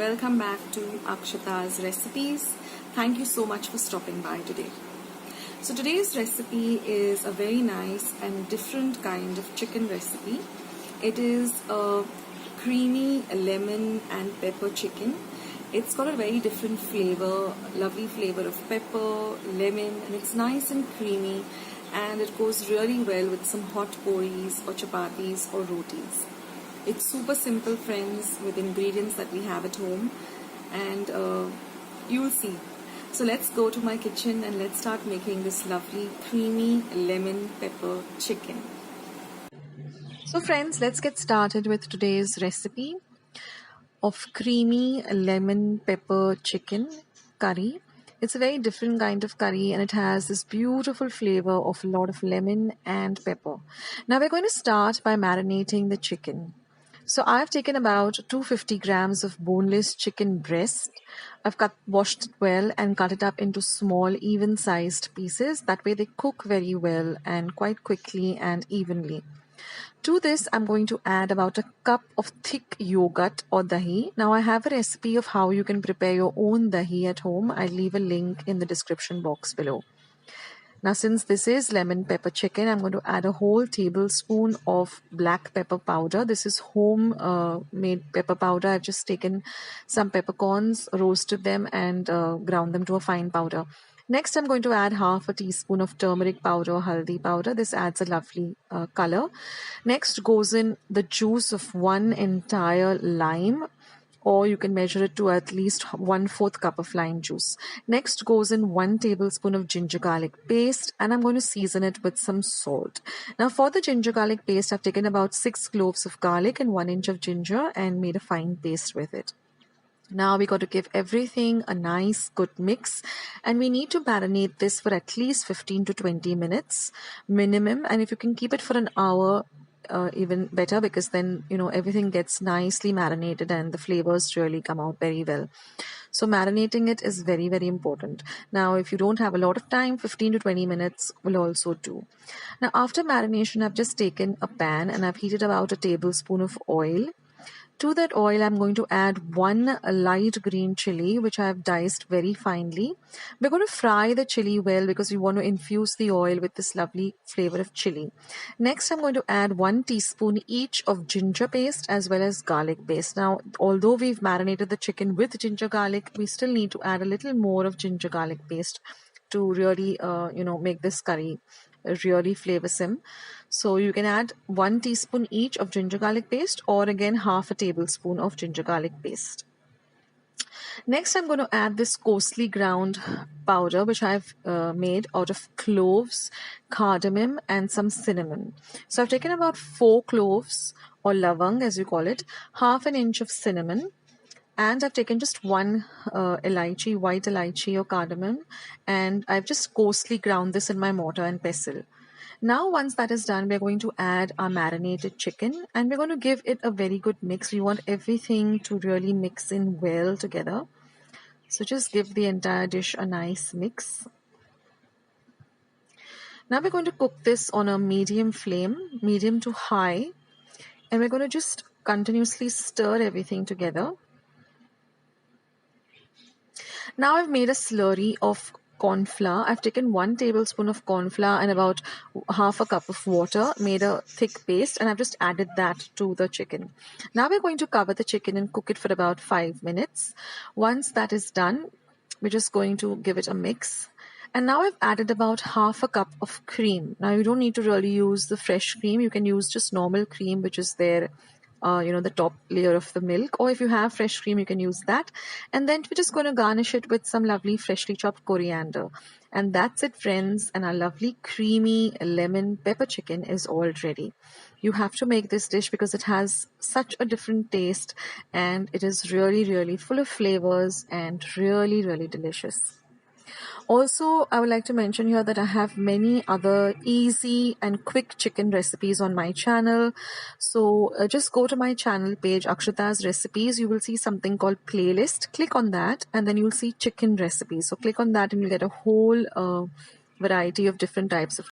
welcome back to Akshata's recipes. Thank you so much for stopping by today. So today's recipe is a very nice and different kind of chicken recipe. It is a creamy lemon and pepper chicken. It's got a very different flavor, lovely flavor of pepper, lemon, and it's nice and creamy, and it goes really well with some hot puris or chapatis or rotis. It's super simple, friends, with ingredients that we have at home, and you'll see. So let's go to my kitchen and let's start making this lovely creamy lemon pepper chicken. So friends, let's get started with today's recipe of creamy lemon pepper chicken curry. It's a very different kind of curry, and it has this beautiful flavor of a lot of lemon and pepper. Now we're going to start by marinating the chicken. So I've taken about 250 grams of boneless chicken breast. I've washed it well and cut it up into small, even-sized pieces. That way they cook very well and quite quickly and evenly. To this, I'm going to add about a cup of thick yogurt or dahi. Now I have a recipe of how you can prepare your own dahi at home. I'll leave a link in the description box below. Now, since this is lemon pepper chicken, I'm going to add a whole tablespoon of black pepper powder. This is home made pepper powder. I've just taken some peppercorns, roasted them, and ground them to a fine powder. Next, I'm going to add half a teaspoon of turmeric powder or haldi powder. This adds a lovely color. Next goes in the juice of one entire lime, or you can measure it to at least 1/4 cup of lime juice. Next goes in 1 tablespoon of ginger garlic paste, and I'm going to season it with some salt. Now for the ginger garlic paste, I've taken about 6 cloves of garlic and 1 inch of ginger and made a fine paste with it. Now we got to give everything a nice good mix, and we need to marinate this for at least 15 to 20 minutes minimum, and if you can keep it for an hour, even better, because then everything gets nicely marinated and the flavors really come out very well. So marinating it is very, very important. Now if you don't have a lot of time, 15 to 20 minutes will also do. Now after marination, I've just taken a pan and I've heated about a tablespoon of oil. To that oil, I'm going to add 1 light green chilli, which I have diced very finely. We're going to fry the chilli well because we want to infuse the oil with this lovely flavor of chilli. Next, I'm going to add 1 teaspoon each of ginger paste as well as garlic paste. Now, although we've marinated the chicken with ginger garlic, we still need to add a little more of ginger garlic paste to really, make this curry really flavorsome. So you can add 1 teaspoon each of ginger garlic paste, or again half a tablespoon of ginger garlic paste. Next, I'm going to add this coarsely ground powder, which I've made out of cloves, cardamom, and some cinnamon. So I've taken about 4 cloves, or lavang as you call it, half an inch of cinnamon, and I've taken just 1 elaichi, white elaichi or cardamom, and I've just coarsely ground this in my mortar and pestle. Now once that is done, we're going to add our marinated chicken, and we're going to give it a very good mix. We want everything to really mix in well together. So just give the entire dish a nice mix. Now we're going to cook this on a medium flame, medium to high, and we're going to just continuously stir everything together. Now I've made a slurry of cornflour. I've taken 1 tablespoon of cornflour and about half a cup of water, made a thick paste, and I've just added that to the chicken. Now we're going to cover the chicken and cook it for about 5 minutes. Once that is done, we're just going to give it a mix. And now I've added about half a cup of cream. Now you don't need to really use the fresh cream. You can use just normal cream, which is there, the top layer of the milk, or if you have fresh cream, you can use that. And then we're just going to garnish it with some lovely freshly chopped coriander. And that's it, friends, and our lovely creamy lemon pepper chicken is all ready. You have to make this dish because it has such a different taste, and it is really, really full of flavors and really, really delicious. Also, I would like to mention here that I have many other easy and quick chicken recipes on my channel. So just go to my channel page, Akshata's Recipes. You will see something called playlist. Click on that and then you'll see chicken recipes. So click on that and you'll get a whole variety of different types of